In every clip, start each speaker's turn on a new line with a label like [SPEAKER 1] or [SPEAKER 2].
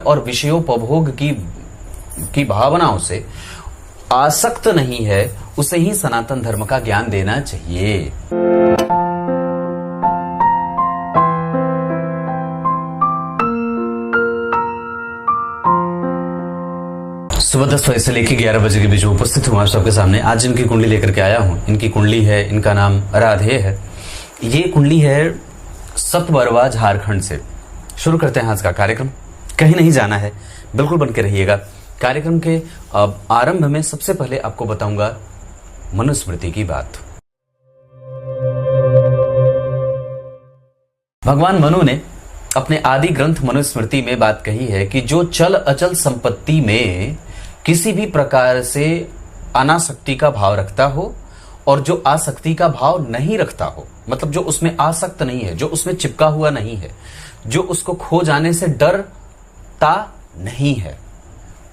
[SPEAKER 1] और विषयोपभोग की भावनाओं से आसक्त नहीं है, उसे ही सनातन धर्म का ज्ञान देना चाहिए। सुबह 10 बजे से लेकर 11 बजे के बीच में उपस्थित हूँ आप सबके सामने। आज इनकी कुंडली लेकर के आया हूँ। इनकी कुंडली है, इनका नाम राधे है। ये कुंडली है सतबरवा झारखंड से। शुरू करते हैं आज का कार्यक्रम। कहीं नहीं जाना है, बिल्कुल बन के रहिएगा। कार्यक्रम के आरंभ में सबसे पहले आपको बताऊंगा मनुस्मृति की बात। भगवान मनु ने अपने आदि ग्रंथ मनुस्मृति में बात कही है कि जो चल अचल संपत्ति में किसी भी प्रकार से अनासक्ति का भाव रखता हो और जो आसक्ति का भाव नहीं रखता हो, मतलब जो उसमें आसक्त नहीं है, जो उसमें चिपका हुआ नहीं है, जो उसको खो जाने से डरता नहीं है,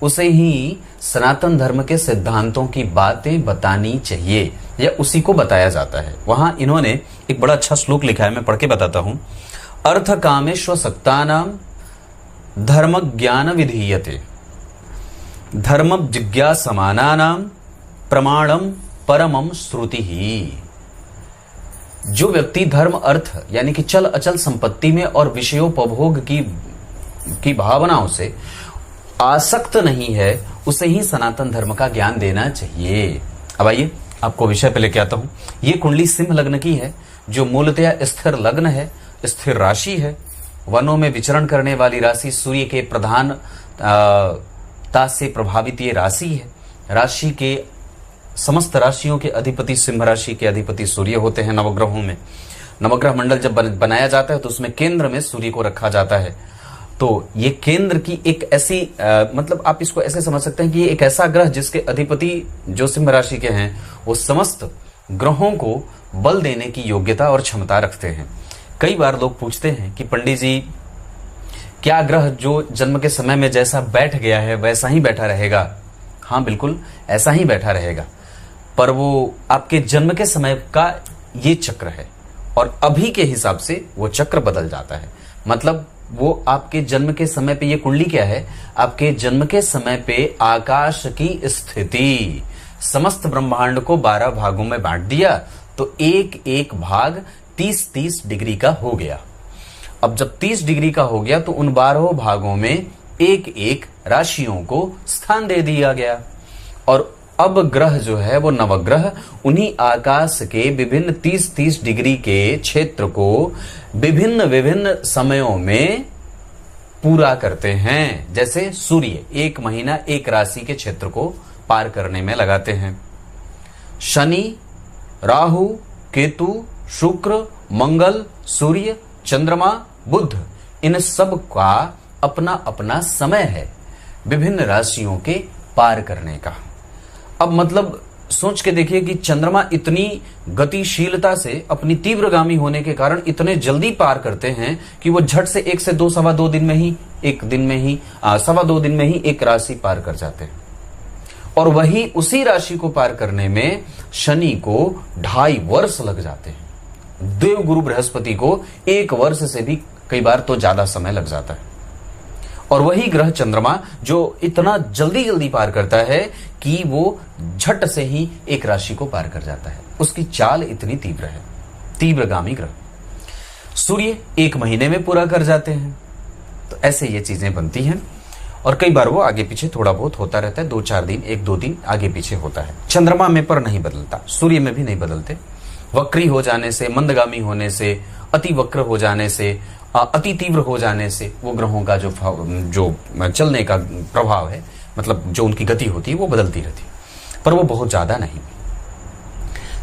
[SPEAKER 1] उसे ही सनातन धर्म के सिद्धांतों की बातें बतानी चाहिए या उसी को बताया जाता है। वहां इन्होंने एक बड़ा अच्छा श्लोक लिखा है, मैं पढ़ के बताता हूं। अर्थ कामेश्व सक्तानाम धर्म ज्ञान विधीयते धर्म जिज्ञासमानानाम प्रमाणम परमम श्रुति ही। जो व्यक्ति धर्म अर्थ यानी कि चल अचल संपत्ति में और विषयोपभोग की भावनाओं से आसक्त नहीं है, उसे ही सनातन धर्म का ज्ञान देना चाहिए। अब आइए आपको विषय पे लेके आता हूं। ये कुंडली सिंह लग्न की है, जो मूलतः स्थिर लग्न है, स्थिर राशि है। वनों में विचरण करने वाली राशि, सूर्य के प्रधानता से प्रभावित ये राशि है। राशि के समस्त राशियों के अधिपति सिंह राशि के अधिपति सूर्य होते हैं। नवग्रहों में नवग्रह मंडल जब बनाया जाता है तो उसमें केंद्र में सूर्य को रखा जाता है। तो ये केंद्र की एक ऐसी मतलब आप इसको ऐसे समझ सकते हैं कि ये एक ऐसा ग्रह जिसके अधिपति जो सिंह राशि के हैं वो समस्त ग्रहों को बल देने की योग्यता और क्षमता रखते हैं। कई बार लोग पूछते हैं कि पंडित जी, क्या ग्रह जो जन्म के समय में जैसा बैठ गया है वैसा ही बैठा रहेगा? हाँ, बिल्कुल ऐसा ही बैठा रहेगा, पर वो आपके जन्म के समय का ये चक्र है और अभी के हिसाब से वो चक्र बदल जाता है। मतलब वो आपके जन्म के समय पे, ये कुंडली क्या है, आपके जन्म के समय पे आकाश की स्थिति, समस्त ब्रह्मांड को 12 भागों में बांट दिया तो एक एक भाग 30-30 डिग्री का हो गया। अब जब 30 डिग्री का हो गया तो उन 12 भागों में एक एक राशियों को स्थान दे दिया गया और अब ग्रह जो है वो नवग्रह उन्हीं आकाश के विभिन्न 30-30 डिग्री के क्षेत्र को विभिन्न विभिन्न समयों में पूरा करते हैं। जैसे सूर्य 1 महीना एक राशि के क्षेत्र को पार करने में लगाते हैं। शनि, राहु, केतु, शुक्र, मंगल, सूर्य, चंद्रमा, बुध, इन सब का अपना अपना समय है विभिन्न राशियों के पार करने का। अब मतलब सोच के देखिए कि चंद्रमा इतनी गतिशीलता से अपनी तीव्रगामी होने के कारण इतने जल्दी पार करते हैं कि वो झट से 1 से 2 सवा 2 दिन में ही सवा 2 दिन में ही एक राशि पार कर जाते हैं। और वही उसी राशि को पार करने में शनि को 2.5 वर्ष लग जाते हैं। देव गुरु बृहस्पति को 1 वर्ष से भी कई बार तो ज्यादा समय लग जाता है। और वही ग्रह चंद्रमा जो इतना जल्दी जल्दी पार करता है कि वो झट से ही एक राशि को पार कर जाता है। उसकी चाल इतनी तीव्र है, तीव्रगामी ग्रह। सूर्य 1 महीने में पूरा कर जाते हैं। तो ऐसे ये चीजें बनती हैं और कई बार वो आगे पीछे थोड़ा बहुत होता रहता है, 2-4 दिन, 1-2 दिन आगे पीछे होता है। चंद्रमा में पर नहीं बदलता, सूर्य में भी नहीं बदलते। वक्री हो जाने से, मंदगामी होने से, अति वक्र हो जाने से, अति तीव्र हो जाने से वो ग्रहों का जो चलने का प्रभाव है, मतलब जो उनकी गति होती है वो बदलती रहती है, पर वो बहुत ज्यादा नहीं।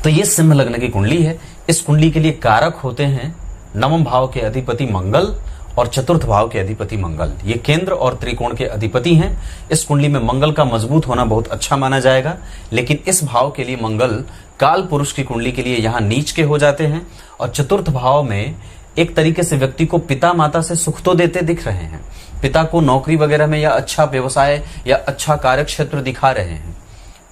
[SPEAKER 1] तो ये सिंह लग्न की कुंडली है। इस कुंडली के लिए कारक होते हैं 9वें भाव के अधिपति मंगल और 4th भाव के अधिपति मंगल। ये केंद्र और त्रिकोण के अधिपति हैं। इस कुंडली में मंगल का मजबूत होना बहुत अच्छा माना जाएगा, लेकिन इस भाव के लिए मंगल काल पुरुष की कुंडली के लिए यहां नीच के हो जाते हैं। और 4th भाव में एक तरीके से व्यक्ति को पिता माता से सुख तो देते दिख रहे हैं, पिता को नौकरी वगैरह में या अच्छा व्यवसाय या अच्छा कार्य क्षेत्र दिखा रहे हैं,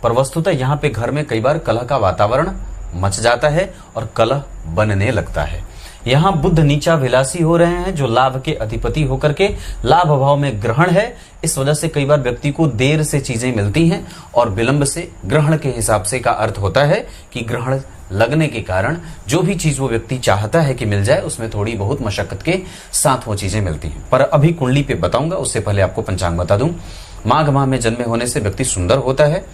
[SPEAKER 1] पर वस्तुतः यहाँ पे घर में कई बार कलह का वातावरण मच जाता है और कलह बनने लगता है। यहां बुध नीचा विलासी हो रहे हैं, जो लाभ के अधिपति होकर के लाभ भाव में ग्रहण है। इस वजह से कई बार व्यक्ति को देर से चीजें मिलती हैं और विलंब से ग्रहण के हिसाब से का अर्थ होता है कि ग्रहण लगने के कारण जो भी चीज वो व्यक्ति चाहता है कि मिल जाए, उसमें थोड़ी बहुत मशक्कत के साथ वो चीजें मिलती हैं। पर अभी कुंडली पे बताऊंगा, उससे पहले आपको पंचांग बता दूं। माघ माह में जन्मे होने से व्यक्ति सुंदर होता है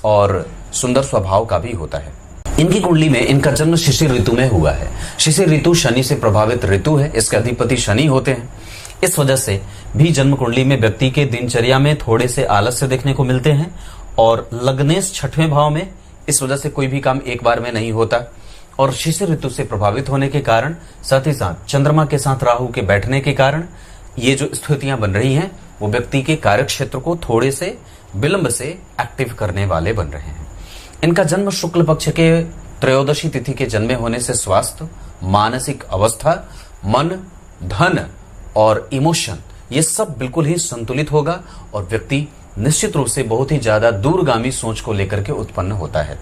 [SPEAKER 1] और सुंदर स्वभाव का भी होता है। इनकी कुंडली में इनका जन्म शिशिर ऋतु में हुआ है। शिशिर ऋतु शनि से प्रभावित ऋतु है, इसके अधिपति शनि होते हैं। इस वजह से भी जन्म कुंडली में व्यक्ति के दिनचर्या में थोड़े से आलस्य देखने को मिलते हैं और लग्नेश छठवें भाव में, इस वजह से कोई भी काम एक बार में नहीं होता। और शिशिर ऋतु से प्रभावित होने के कारण, साथ ही साथ चंद्रमा के साथ राहु के बैठने के कारण ये जो स्थितियां बन रही हैं वो व्यक्ति के कार्य क्षेत्र को थोड़े से विलंब से एक्टिव करने वाले बन रहे हैं। इनका जन्म शुक्ल पक्ष के त्रयोदशी तिथि के जन्मे होने से स्वास्थ्य, मानसिक अवस्था, मन, धन और इमोशन ये सब बिल्कुल ही संतुलित होगा और व्यक्ति निश्चित रूप से बहुत ही ज्यादा दूरगामी सोच को लेकर के उत्पन्न होता है।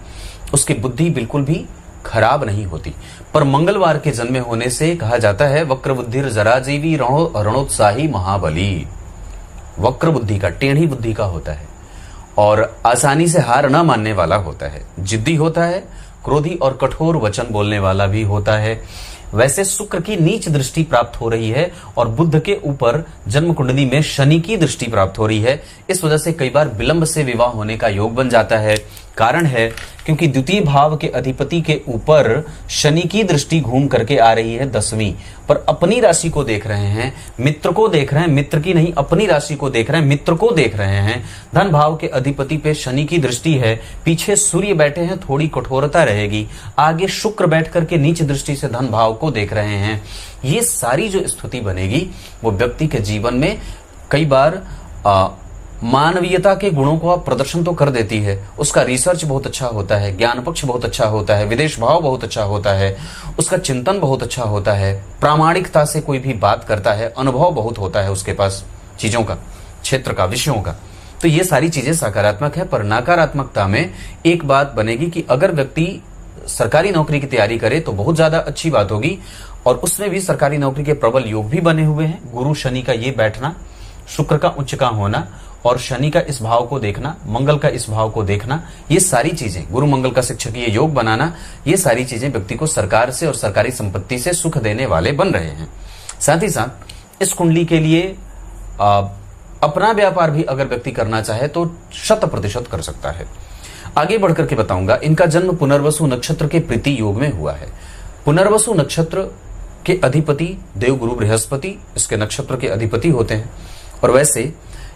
[SPEAKER 1] उसकी बुद्धि बिल्कुल भी खराब नहीं होती। पर मंगलवार के जन्मे होने से कहा जाता है वक्र बुद्धिर जराजीवी रणोत्साही महाबली। वक्र बुद्धि का, टेढ़ी बुद्धि का होता है और आसानी से हार न मानने वाला होता है, जिद्दी होता है, क्रोधी और कठोर वचन बोलने वाला भी होता है। वैसे शुक्र की नीच दृष्टि प्राप्त हो रही है और बुध के ऊपर जन्म कुंडली में शनि की दृष्टि प्राप्त हो रही है। इस वजह से कई बार विलंब से विवाह होने का योग बन जाता है। कारण है क्योंकि द्वितीय भाव के अधिपति के ऊपर शनि की दृष्टि घूम करके आ रही है 10वीं पर, अपनी राशि को देख रहे हैं, मित्र को देख रहे हैं, मित्र की नहीं अपनी राशि को देख रहे हैं, मित्र को देख रहे हैं। धन भाव के अधिपति पे शनि की दृष्टि है, पीछे सूर्य बैठे हैं, थोड़ी कठोरता रहेगी, आगे शुक्र बैठ करके नीच दृष्टि से धन भाव को देख रहे हैं। ये सारी जो स्थिति बनेगी वो व्यक्ति के जीवन में कई बार मानवीयता के गुणों को आप प्रदर्शन तो कर देती है। उसका रिसर्च बहुत अच्छा होता है, ज्ञान पक्ष बहुत अच्छा होता है, विदेश भाव बहुत अच्छा होता है, उसका चिंतन बहुत अच्छा होता है, प्रामाणिकता से कोई भी बात करता है, अनुभव बहुत होता है उसके पास चीजों का, क्षेत्र का, विषयों का। तो ये सारी चीजें सकारात्मक है। पर नकारात्मकता में एक बात बनेगी कि अगर व्यक्ति सरकारी नौकरी की तैयारी करे तो बहुत ज्यादा अच्छी बात होगी और उसमें भी सरकारी नौकरी के प्रबल योग भी बने हुए हैं। गुरु शनि का ये बैठना, शुक्र का उच्च का होना और शनि का इस भाव को देखना, मंगल का इस भाव को देखना, ये सारी चीजें, गुरु मंगल का शिक्षक ये योग बनाना, ये सारी चीजें व्यक्ति को सरकार से और सरकारी संपत्ति से सुख देने वाले बन रहे हैं। साथ ही साथ इस कुंडली के लिए अपना व्यापार भी अगर व्यक्ति करना चाहे तो 100% कर सकता है। आगे बढ़कर के बताऊंगा, इनका जन्म पुनर्वसु नक्षत्र के प्रीति योग में हुआ है। पुनर्वसु नक्षत्र के अधिपति देवगुरु बृहस्पति इसके नक्षत्र के अधिपति होते हैं और वैसे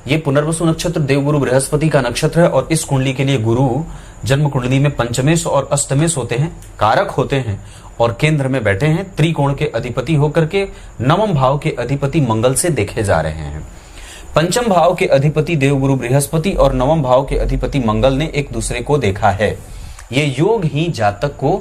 [SPEAKER 1] ये पुनर्वसु नक्षत्र देवगुरु बृहस्पति का नक्षत्र है और इस कुंडली के लिए गुरु जन्म कुंडली में पंचमेश और अष्टमेश होते हैं, कारक होते हैं और केंद्र में बैठे हैं, त्रिकोण के अधिपति होकर के नवम भाव के अधिपति मंगल से देखे जा रहे हैं। पंचम भाव के अधिपति देवगुरु बृहस्पति और नवम भाव के अधिपति मंगल ने एक दूसरे को देखा है। ये योग ही जातक को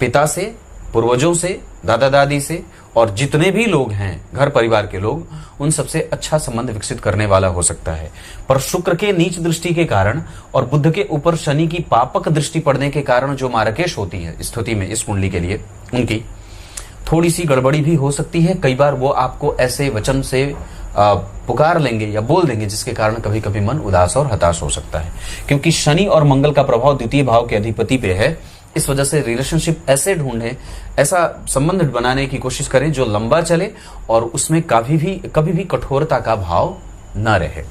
[SPEAKER 1] पिता से, पूर्वजों से, दादा दादी से और जितने भी लोग हैं घर परिवार के लोग, उन सबसे अच्छा संबंध विकसित करने वाला हो सकता है। पर शुक्र के नीच दृष्टि के कारण और बुध के ऊपर शनि की पापक दृष्टि पड़ने के कारण जो मारकेश होती है स्थिति में इस कुंडली के लिए, उनकी थोड़ी सी गड़बड़ी भी हो सकती है। कई बार वो आपको ऐसे वचन से पुकार लेंगे या बोल देंगे जिसके कारण कभी कभी मन उदास और हताश हो सकता है, क्योंकि शनि और मंगल का प्रभाव द्वितीय भाव के अधिपति पे है। इस वजह से रिलेशनशिप ऐसे ढूंढें, ऐसा संबंध बनाने की कोशिश करें जो लंबा चले और उसमें कभी भी कठोरता का भाव न रहे।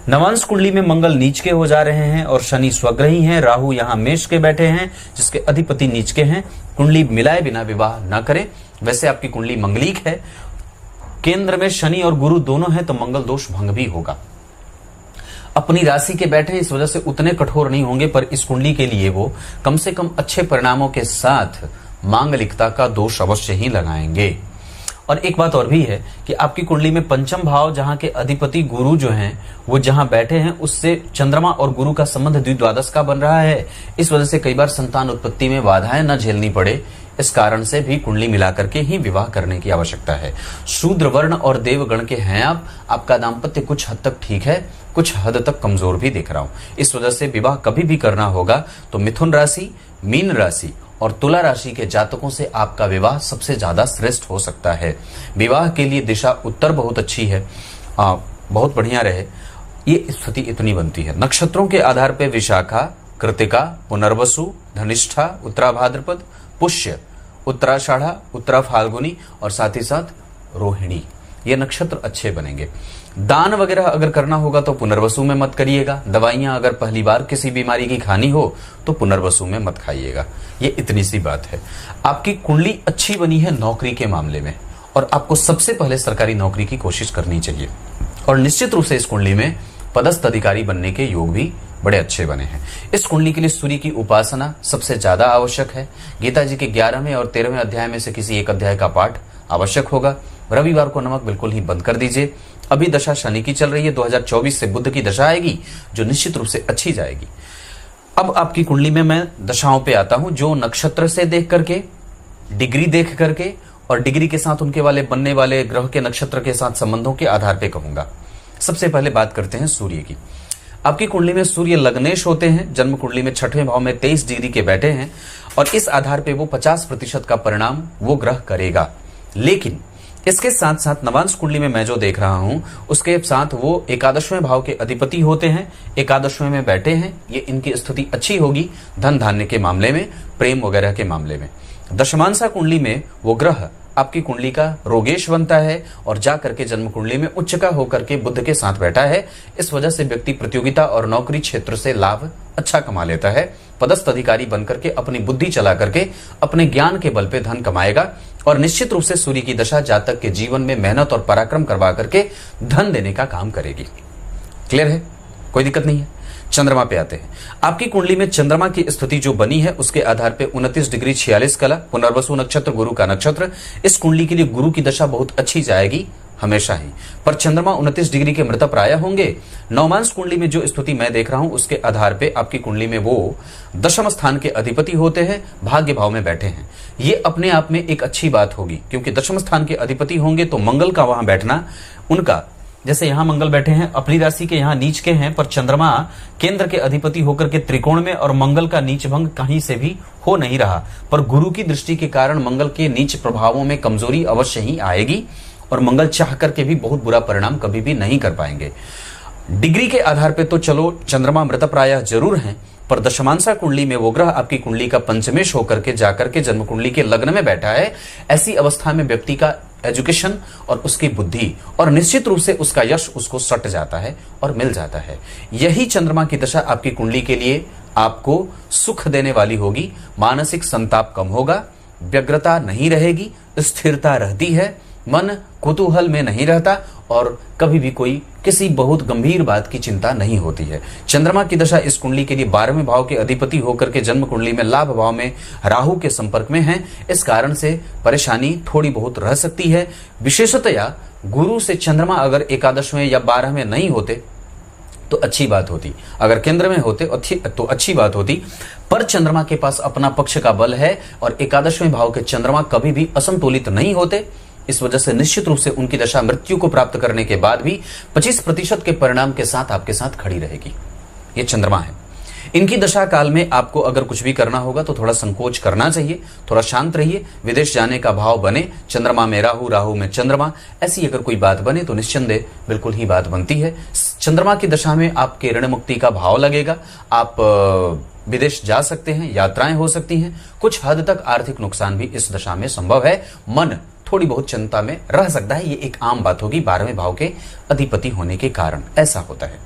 [SPEAKER 1] नवांश कुंडली में मंगल नीच के हो जा रहे हैं और शनि स्वग्रही हैं, राहु यहाँ मेष के बैठे हैं जिसके अधिपति नीच के हैं। कुंडली मिलाए बिना विवाह न करें। वैसे आपकी कुंडली मंगलिक है, केंद्र में शनि और गुरु दोनों हैं तो मंगल दोष भंग भी होगा। अपनी राशि के बैठे इस वजह से उतने कठोर नहीं होंगे, पर इस कुंडली के लिए वो कम से कम अच्छे परिणामों के साथ मांगलिकता का दोष अवश्य ही लगाएंगे। और एक बात और भी है कि आपकी कुंडली में पंचम भाव जहां के अधिपति गुरु जो हैं वो जहां बैठे हैं उससे चंद्रमा और गुरु का संबंध द्विद्वादश का बन रहा है। इस वजह से कई बार संतान उत्पत्ति में बाधाएं न झेलनी पड़े, इस कारण से भी कुंडली मिलाकर के ही विवाह करने की आवश्यकता है। शूद्र वर्ण और देवगण के हैं आप, आपका दाम्पत्य कुछ हद तक ठीक है, कुछ हद तक कमजोर भी दिख रहा हूं। इस वजह से विवाह कभी भी करना होगा तो मिथुन राशि, मीन राशि और तुला राशि के जातकों से आपका विवाह सबसे ज्यादा श्रेष्ठ हो सकता है। विवाह के लिए दिशा उत्तर बहुत अच्छी है, बहुत बढ़िया रहे, ये स्थिति इतनी बनती है। नक्षत्रों के आधार पर विशाखा, कृतिका, पुनर्वसु, धनिष्ठा, उत्तरा भाद्रपद, पुष्य, उत्तराषाढ़ा, उत्तरा फाल्गुनी और साथ ही साथ रोहिणी, ये नक्षत्र अच्छे बनेंगे। दान वगैरह अगर करना होगा तो पुनर्वसु में मत करिएगा। दवाइयां अगर पहली बार किसी बीमारी की खानी हो तो पुनर्वसु में मत खाइएगा। ये इतनी सी बात है। आपकी कुंडली अच्छी बनी है नौकरी के मामले में, और आपको सबसे पहले सरकारी नौकरी की कोशिश करनी चाहिए। और निश्चित रूप से इस कुंडली में पदस्थ अधिकारी बनने के योग भी बड़े अच्छे बने हैं। इस कुंडली के लिए सूर्य की उपासना सबसे ज्यादा आवश्यक है। गीता जी के 11वें और 13वें अध्याय में से किसी एक अध्याय का पाठ आवश्यक होगा। रविवार को नमक बिल्कुल ही बंद कर दीजिए। अभी दशा शनि की चल रही है, 2024 से बुध की दशा आएगी जो निश्चित रूप से अच्छी जाएगी। अब आपकी कुंडली में मैं दशाओं पे आता हूं, जो नक्षत्र से देख करके, डिग्री देख करके और डिग्री के साथ उनके वाले बनने वाले ग्रह के नक्षत्र के साथ संबंधों के आधार पर कहूंगा। सबसे पहले बात करते हैं सूर्य की। आपकी कुंडली में सूर्य लग्नेश होते हैं, जन्म कुंडली में 6वें भाव में 23 डिग्री के बैठे हैं, और इस आधार पे वो 50% का परिणाम वो ग्रह करेगा। लेकिन इसके साथ साथ नवांश कुंडली में मैं जो देख रहा हूं उसके साथ वो 11वें भाव के अधिपति होते हैं, 11वें में बैठे हैं। ये इनकी स्थिति अच्छी होगी धन धान्य के मामले में, प्रेम वगैरह के मामले में। दशमांशा कुंडली में वो ग्रह आपकी कुंडली का रोगेश बनता है और जा करके जन्म कुंडली में उच्च का होकर के बुध के साथ बैठा है। इस वजह से व्यक्ति प्रतियोगिता और नौकरी क्षेत्र से लाभ अच्छा कमा लेता है। पदस्थ अधिकारी बनकर के अपनी बुद्धि चला करके अपने ज्ञान के बल पे धन कमाएगा, और निश्चित रूप से सूर्य की दशा जातक के जीवन में मेहनत और पराक्रम करवा करके धन देने का काम करेगी। क्लियर है, कोई दिक्कत नहीं है। चंद्रमा पे आते हैं। आपकी कुंडली में चंद्रमा की स्थिति जो बनी है उसके आधार पे 29 डिग्री 46 कला, पुनर्वसु नक्षत्र गुरु का नक्षत्र। इस कुंडली के लिए गुरु की दशा बहुत अच्छी जाएगी हमेशा ही, पर चंद्रमा 29 डिग्री के मृतप्राय होंगे। नवमांश कुंडली में जो स्थिति मैं देख रहा हूं उसके आधार पे आपकी कुंडली में वो दशम स्थान के अधिपति होते हैं, भाग्य भाव में बैठे हैं। ये अपने आप में एक अच्छी बात होगी, क्योंकि दशम स्थान के अधिपति होंगे तो मंगल का वहां बैठना उनका, जैसे यहां मंगल बैठे हैं अपनी राशि के, यहां नीच के हैं, पर चंद्रमा केंद्र के अधिपति होकर के त्रिकोण में, और मंगल का नीच भंग कहीं से भी हो नहीं रहा। पर गुरु की दृष्टि के कारण मंगल के नीच प्रभावों में कमजोरी अवश्य ही आएगी, और मंगल चाह करके भी बहुत बुरा परिणाम कभी भी नहीं कर पाएंगे। डिग्री के आधार पे तो चलो चंद्रमा मृतप्राय जरूर हैं, पर दशमांशा कुंडली में वो ग्रह आपकी कुंडली का पंचमेश होकर के जाकर के जन्म कुंडली के लग्न में बैठा है। ऐसी अवस्था में व्यक्ति का एजुकेशन और उसकी बुद्धि और निश्चित रूप से उसका यश उसको सट जाता है और मिल जाता है। यही चंद्रमा की दशा आपकी कुंडली के लिए आपको सुख देने वाली होगी। मानसिक संताप कम होगा, व्यग्रता नहीं रहेगी, स्थिरता रहती है, मन कुतूहल में नहीं रहता, और कभी भी कोई किसी बहुत गंभीर बात की चिंता नहीं होती है। चंद्रमा की दशा इस कुंडली के लिए 12वें भाव के अधिपति होकर के जन्म कुंडली में लाभ भाव में राहु के संपर्क में है। इस कारण से परेशानी थोड़ी बहुत रह सकती है। विशेषतया गुरु से चंद्रमा अगर 11वें या 12वें नहीं होते तो अच्छी बात होती, अगर केंद्र में होते तो अच्छी बात होती, पर चंद्रमा के पास अपना पक्ष का बल है और 11वें भाव के चंद्रमा कभी भी असंतुलित नहीं होते। इस वजह से निश्चित रूप से उनकी दशा मृत्यु को प्राप्त करने के बाद भी 25% के परिणाम के साथ आपके साथ खड़ी रहेगी। ये चंद्रमा है। इनकी दशा काल में आपको अगर कुछ भी करना होगा तो थोड़ा संकोच करना चाहिए, थोड़ा शांत रहिए। विदेश जाने का भाव बने, चंद्रमा में राहु, राहु में चंद्रमा, ऐसी अगर कोई बात बने तो निस्संदेह बिल्कुल ही बात बनती है। चंद्रमा की दशा में आपके ऋण मुक्ति का भाव लगेगा, आप विदेश जा सकते हैं, यात्राएं हो सकती हैं, कुछ हद तक आर्थिक नुकसान भी इस दशा में संभव है। मन थोड़ी बहुत चिंता में रह सकता है, ये एक आम बात होगी 12वें भाव के अधिपति होने के कारण ऐसा होता है।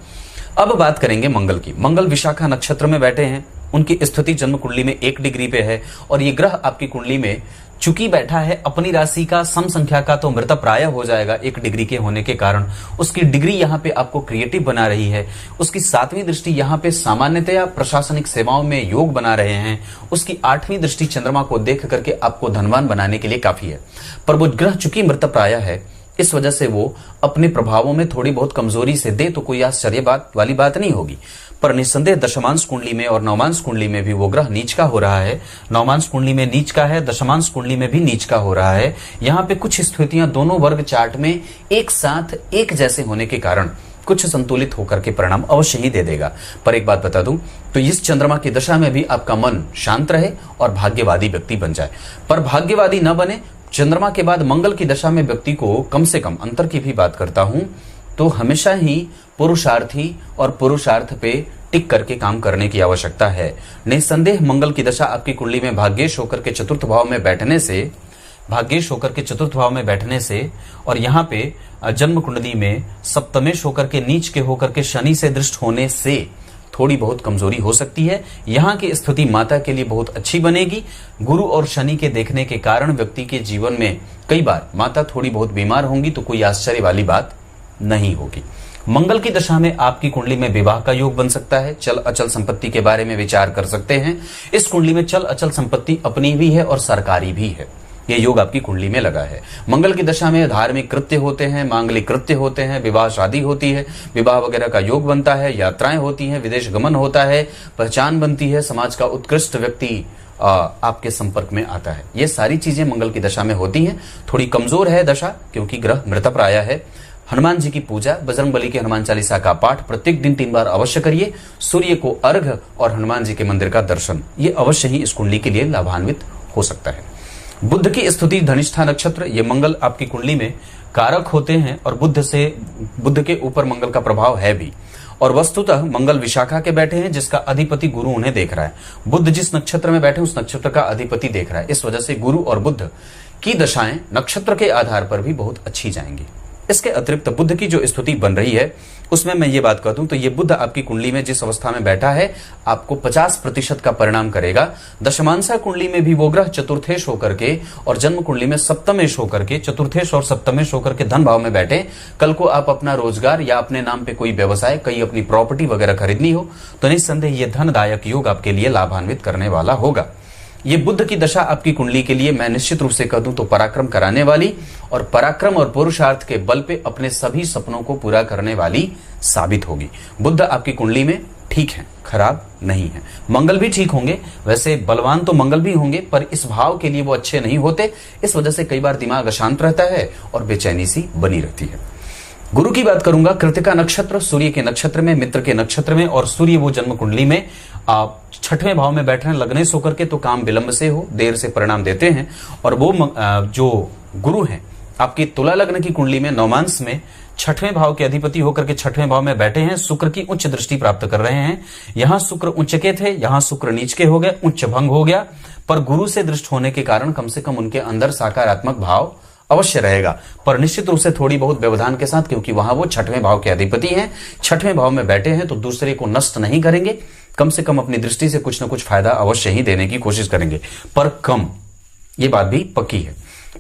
[SPEAKER 1] अब बात करेंगे मंगल की। मंगल विशाखा नक्षत्र में बैठे हैं, उनकी स्थिति जन्म कुंडली में 1 डिग्री पे है, और ये ग्रह आपकी कुंडली में चूंकि बैठा है अपनी राशि का सम संख्या का तो मृतप्राय हो जाएगा 1 डिग्री के होने के कारण। उसकी डिग्री यहाँ पे आपको क्रिएटिव बना रही है, उसकी 7वीं दृष्टि यहाँ पे सामान्यतया प्रशासनिक सेवाओं में योग बना रहे हैं, उसकी 8वीं दृष्टि चंद्रमा को देख करके आपको धनवान बनाने के लिए काफी है। पर वो ग्रह चूंकि मृतप्राय है, इस वजह से वो अपने प्रभावों में थोड़ी बहुत कमजोरी से दे तो कोई आश्चर्य वाली बात नहीं होगी। पर निस्संदेह दशमांश कुंडली में और नवमांश कुंडली में भी वो ग्रह नीच का हो रहा है। नवमांश कुंडली में नीच का है, दशमांश कुंडली में भी नीच का हो रहा है। यहाँ पे कुछ स्थितियां दोनों वर्ग चार्ट में एक साथ एक जैसे होने के कारण कुछ संतुलित होकर के परिणाम अवश्य ही दे देगा। पर एक बात बता दूं, तो इस चंद्रमा की दशा में भी आपका मन शांत रहे और भाग्यवादी व्यक्ति बन जाए। पर भाग्यवादी न बने, चंद्रमा के बाद मंगल की दशा में व्यक्ति को कम से कम, अंतर की भी बात करता हूं, तो हमेशा ही पुरुषार्थी और पुरुषार्थ पे टिक करके काम करने की आवश्यकता है। निसंदेह मंगल की दशा आपकी कुंडली में भाग्येश होकर के चतुर्थ भाव में बैठने से और यहाँ पे जन्म कुंडली में सप्तमेश होकर के नीच के होकर के शनि से दृष्ट होने से थोड़ी बहुत कमजोरी हो सकती है। यहाँ की स्थिति माता के लिए बहुत अच्छी बनेगी। गुरु और शनि के देखने के कारण व्यक्ति के जीवन में कई बार माता थोड़ी बहुत बीमार होंगी, तो कोई आश्चर्य वाली बात नहीं होगी। मंगल की दशा में आपकी कुंडली में विवाह का योग बन सकता है। चल अचल संपत्ति के बारे में विचार कर सकते हैं। इस कुंडली में चल अचल संपत्ति अपनी भी है और सरकारी भी है। ये योग आपकी कुंडली में लगा है। मंगल की दशा में धार्मिक कृत्य होते हैं, मांगलिक कृत्य होते हैं, विवाह शादी होती है, विवाह वगैरह का योग बनता है, यात्राएं होती हैं, विदेश गमन होता है, पहचान बनती है, समाज का उत्कृष्ट व्यक्ति आपके संपर्क में आता है। ये सारी चीजें मंगल की दशा में होती हैं। थोड़ी कमजोर है दशा क्योंकि ग्रह मृतप्राय है। हनुमान जी की पूजा, बजरंगबली के हनुमान चालीसा का पाठ प्रत्येक दिन 3 बार अवश्य करिए। सूर्य को अर्घ और हनुमान जी के मंदिर का दर्शन, ये अवश्य ही इस कुंडली के लिए लाभान्वित हो सकता है। बुध की स्थिति धनिष्ठा नक्षत्र, ये मंगल आपकी कुंडली में कारक होते हैं और बुध के ऊपर मंगल का प्रभाव है भी। और वस्तुतः मंगल विशाखा के बैठे हैं, जिसका अधिपति गुरु उन्हें देख रहा है। बुध जिस नक्षत्र में बैठे उस नक्षत्र का अधिपति देख रहा है। इस वजह से गुरु और बुध की दशाएं नक्षत्र के आधार पर भी बहुत अच्छी जाएंगी। इसके अतिरिक्त बुध की जो स्थिति बन रही है उसमें मैं ये बात कहता हूं, तो ये बुध आपकी कुंडली में जिस अवस्था में बैठा है आपको 50% का परिणाम करेगा। दशमांशा कुंडली में भी वो ग्रह चतुर्थेश होकर के और जन्म कुंडली में सप्तमेश होकर के, चतुर्थेश और सप्तमेश होकर के धन भाव में बैठे। कल को आप अपना रोजगार या अपने नाम पे कोई व्यवसाय, कई अपनी प्रॉपर्टी वगैरह खरीदनी हो तो निस्संदेह ये धनदायक योग आपके लिए लाभान्वित करने वाला होगा। ये बुध की दशा आपकी कुंडली के लिए मैं निश्चित रूप से कह दूं तो पराक्रम कराने वाली और पराक्रम और पुरुषार्थ के बल पे अपने सभी सपनों को पूरा करने वाली साबित होगी। बुध आपकी कुंडली में ठीक है, खराब नहीं है। मंगल भी ठीक होंगे, वैसे बलवान तो मंगल भी होंगे पर इस भाव के लिए वो अच्छे नहीं होते। इस वजह से कई बार दिमाग अशांत रहता है और बेचैनी सी बनी रहती है। गुरु की बात करूंगा, कृतिका नक्षत्र, सूर्य के नक्षत्र में, मित्र के नक्षत्र में, और सूर्य वो जन्म कुंडली में आप 6वें भाव में बैठ रहे हैं। लग्नेश होकर के तो काम विलंब से हो, देर से परिणाम देते हैं। और वो जो गुरु हैं आपकी तुला लग्न की कुंडली में नवमांश में 6वें भाव के अधिपति होकर के 6वें भाव में बैठे हैं। शुक्र की उच्च दृष्टि प्राप्त कर रहे हैं। यहां शुक्र उच्च के थे, यहां शुक्र नीच के हो गए, उच्च भंग हो गया। पर गुरु से दृष्ट होने के कारण कम से कम उनके अंदर सकारात्मक भाव अवश्य रहेगा, पर निश्चित रूप से थोड़ी बहुत व्यवधान के साथ, क्योंकि वहां वो 6वें भाव के अधिपति हैं, 6वें भाव में बैठे हैं तो दूसरे को नष्ट नहीं करेंगे। कम से कम अपनी दृष्टि से कुछ न कुछ फायदा अवश्य ही देने की कोशिश करेंगे, पर कम, ये बात भी पक्की है।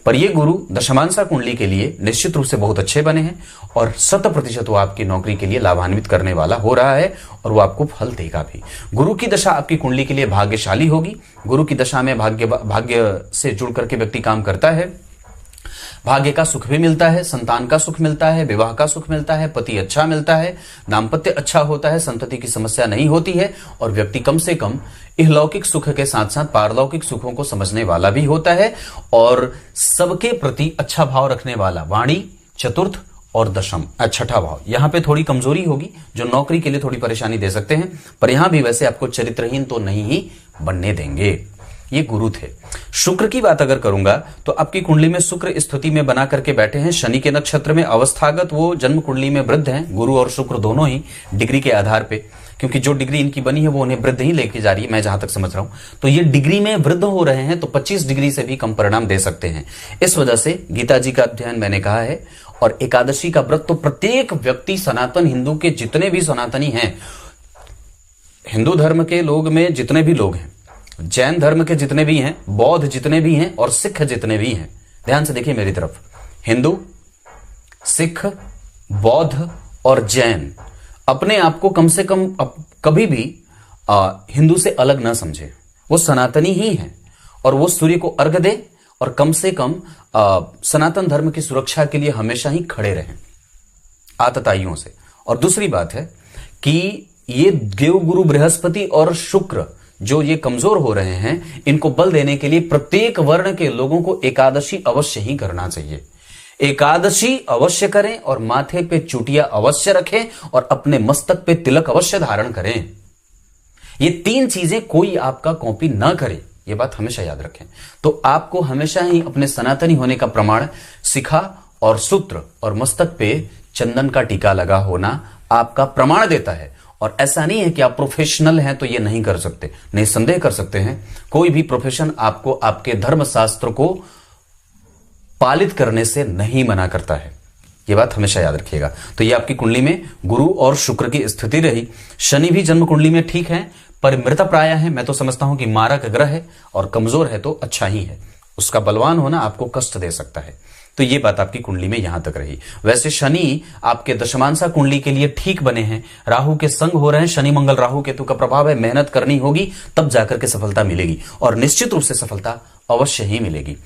[SPEAKER 1] पर ये गुरु दशमांशा कुंडली के लिए निश्चित रूप से बहुत अच्छे बने हैं और 100% वो आपकी नौकरी के लिए लाभान्वित करने वाला हो रहा है और वो आपको फल देगा भी। गुरु की दशा आपकी कुंडली के लिए भाग्यशाली होगी। गुरु की दशा में भाग्य से जुड़ करके व्यक्ति काम करता है। भाग्य का सुख भी मिलता है, संतान का सुख मिलता है, विवाह का सुख मिलता है, पति अच्छा मिलता है, दाम्पत्य अच्छा होता है, संतति की समस्या नहीं होती है और व्यक्ति कम से कम इहलौकिक सुख के साथ साथ पारलौकिक सुखों को समझने वाला भी होता है और सबके प्रति अच्छा भाव रखने वाला। वाणी, चतुर्थ और दशम, 6ठा भाव, यहां पे थोड़ी कमजोरी होगी जो नौकरी के लिए थोड़ी परेशानी दे सकते हैं, पर यहां भी वैसे आपको चरित्रहीन तो नहीं ही बनने देंगे। ये गुरु थे। शुक्र की बात अगर करूंगा तो आपकी कुंडली में शुक्र स्थिति में बना करके बैठे हैं शनि के नक्षत्र में। अवस्थागत वो जन्म कुंडली में वृद्ध हैं, गुरु और शुक्र दोनों ही डिग्री के आधार पे, क्योंकि जो डिग्री इनकी बनी है वो उन्हें वृद्ध ही लेके जा रही है, मैं जहां तक समझ रहा हूं। तो ये डिग्री में वृद्ध हो रहे हैं तो 25 डिग्री से भी कम परिणाम दे सकते हैं। इस वजह से गीता जी का अध्ययन मैंने कहा है और एकादशी का व्रत तो प्रत्येक व्यक्ति, सनातन हिंदू के जितने भी सनातनी हैं, हिंदू धर्म के लोग में जितने भी लोग हैं, जैन धर्म के जितने भी हैं, बौद्ध जितने भी हैं और सिख जितने भी हैं, ध्यान से देखिए मेरी तरफ, हिंदू, सिख, बौद्ध और जैन अपने आप को कम से कम कभी भी हिंदू से अलग ना समझे। वो सनातनी ही हैं और वो सूर्य को अर्घ दे और कम से कम सनातन धर्म की सुरक्षा के लिए हमेशा ही खड़े रहें आतताइयों से। और दूसरी बात है कि ये देव गुरु बृहस्पति और शुक्र जो ये कमजोर हो रहे हैं, इनको बल देने के लिए प्रत्येक वर्ण के लोगों को एकादशी अवश्य ही करना चाहिए। एकादशी अवश्य करें और माथे पे चुटिया अवश्य रखें और अपने मस्तक पे तिलक अवश्य धारण करें। ये 3 चीजें कोई आपका कॉपी ना करे, ये बात हमेशा याद रखें। तो आपको हमेशा ही अपने सनातनी होने का प्रमाण शिखा और सूत्र और मस्तक पे चंदन का टीका लगा होना आपका प्रमाण देता है। और ऐसा नहीं है कि आप प्रोफेशनल हैं तो ये नहीं कर सकते, नहीं, संदेह कर सकते हैं। कोई भी प्रोफेशन आपको आपके धर्मशास्त्र को पालित करने से नहीं मना करता है, ये बात हमेशा याद रखिएगा। तो ये आपकी कुंडली में गुरु और शुक्र की स्थिति रही। शनि भी जन्म कुंडली में ठीक है, पर मृतप्राय है। मैं तो समझता हूं कि मारक ग्रह है और कमजोर है तो अच्छा ही है, उसका बलवान होना आपको कष्ट दे सकता है। तो ये बात आपकी कुंडली में यहां तक रही। वैसे शनि आपके दशमांशा कुंडली के लिए ठीक बने हैं, राहु के संग हो रहे हैं। शनि मंगल राहु केतु का प्रभाव है, मेहनत करनी होगी तब जाकर के सफलता मिलेगी और निश्चित रूप से सफलता अवश्य ही मिलेगी।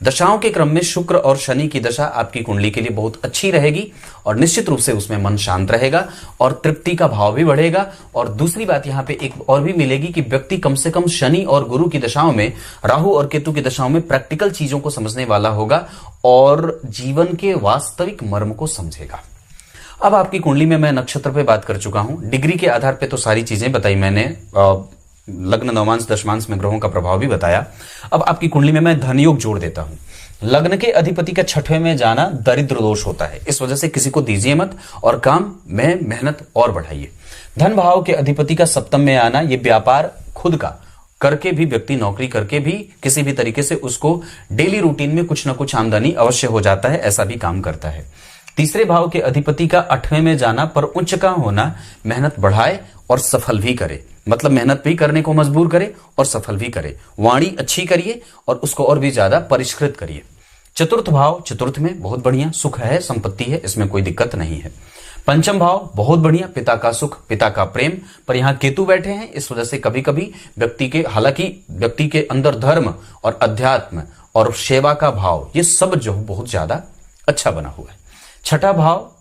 [SPEAKER 1] दशाओं के क्रम में शुक्र और शनि की दशा आपकी कुंडली के लिए बहुत अच्छी रहेगी और निश्चित रूप से उसमें मन शांत रहेगा और तृप्ति का भाव भी बढ़ेगा। और दूसरी बात यहां पे एक और भी मिलेगी कि व्यक्ति कम से कम शनि और गुरु की दशाओं में, राहु और केतु की दशाओं में प्रैक्टिकल चीजों को समझने वाला होगा और जीवन के वास्तविक मर्म को समझेगा। अब आपकी कुंडली में मैं नक्षत्र पे बात कर चुका हूं, डिग्री के आधार पे तो सारी चीजें बताई मैंने, लग्न नवमांश दशमांश में ग्रहों का प्रभाव भी बताया। अब आपकी कुंडली में मैं धन योग जोड़ देता हूं। लग्न के अधिपति का 6वें में जाना दरिद्र दोष होता है, इस वजह से किसी को दीजिए मत और काम में मेहनत और बढ़ाइए। धन भाव के अधिपति का 7वें में आना, यह व्यापार खुद का करके भी, व्यक्ति नौकरी करके भी किसी भी तरीके से उसको डेली रूटीन में कुछ ना कुछ आमदनी अवश्य हो जाता है, ऐसा भी काम करता है। तीसरे भाव के अधिपति का 8वें में जाना पर उच्च का होना मेहनत बढ़ाए और सफल भी करे, मतलब मेहनत भी करने को मजबूर करे और सफल भी करे। वाणी अच्छी करिए और उसको और भी ज्यादा परिष्कृत करिए। चतुर्थ भाव, चतुर्थ में बहुत बढ़िया सुख है, संपत्ति है, इसमें कोई दिक्कत नहीं है। पंचम भाव बहुत बढ़िया, पिता का सुख, पिता का प्रेम, पर यहां केतु बैठे हैं, इस वजह से कभी कभी व्यक्ति के, हालांकि व्यक्ति के अंदर धर्म और अध्यात्म और सेवा का भाव, ये सब जो बहुत ज्यादा अच्छा बना हुआ है। छठा भाव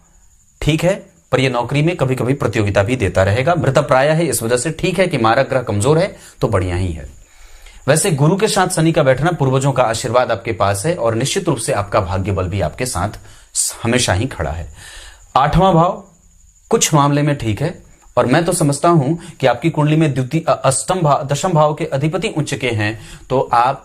[SPEAKER 1] ठीक है, पर यह नौकरी में कभी कभी प्रतियोगिता भी देता रहेगा। मृतप्राय है, इस वजह से ठीक है कि मारक ग्रह कमजोर है तो बढ़िया ही है। वैसे गुरु के साथ शनि का बैठना, पूर्वजों का आशीर्वाद आपके पास है और निश्चित रूप से आपका भाग्य बल भी आपके साथ हमेशा ही खड़ा है। 8वां भाव कुछ मामले में ठीक है और मैं तो समझता हूं कि आपकी कुंडली में दशम भाव के अधिपति उच्च के हैं, तो आप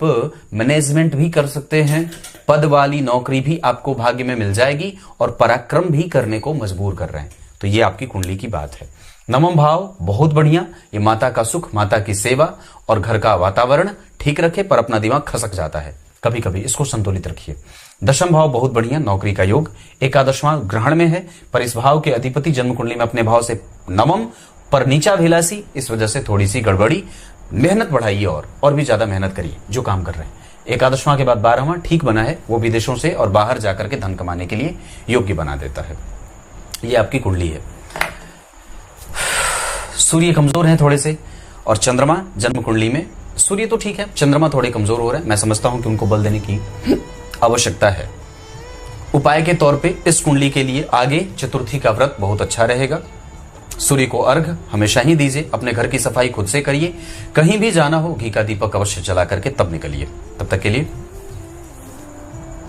[SPEAKER 1] मैनेजमेंट भी कर सकते हैं, पद वाली नौकरी भी आपको भाग्य में मिल जाएगी और पराक्रम भी करने को मजबूर कर रहे हैं। तो ये आपकी कुंडली की बात है। 9वां भाव बहुत बढ़िया, ये माता का सुख, माता की सेवा और घर का वातावरण ठीक रखे, पर अपना दिमाग खसक जाता है कभी कभी, इसको संतुलित रखिए। 10वां भाव बहुत बढ़िया, नौकरी का योग। 11वां ग्रहण में है, पर इस भाव के अधिपति जन्म कुंडली में अपने भाव से नवम पर नीचा भिलासी, इस वजह से थोड़ी सी गड़बड़ी। मेहनत बढ़ाइए और भी ज्यादा मेहनत करिए जो काम कर रहे हैं। 11वां के बाद 12वां ठीक बना है, वो विदेशों से और बाहर जाकर के धन कमाने के लिए योग्य बना देता है। ये आपकी कुंडली है। सूर्य कमजोर है थोड़े से और चंद्रमा जन्म कुंडली में, सूर्य तो ठीक है, चंद्रमा थोड़े कमजोर हो रहे हैं। मैं समझता हूं कि उनको बल देने की आवश्यकता है। उपाय के तौर पे इस कुंडली के लिए आगे चतुर्थी का व्रत बहुत अच्छा रहेगा। सूर्य को अर्घ हमेशा ही दीजिए, अपने घर की सफाई खुद से करिए, कहीं भी जाना हो घी का दीपक अवश्य जला करके तब निकलिए। तब तक के लिए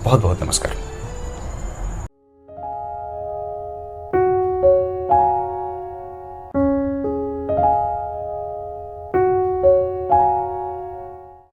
[SPEAKER 1] बहुत बहुत नमस्कार।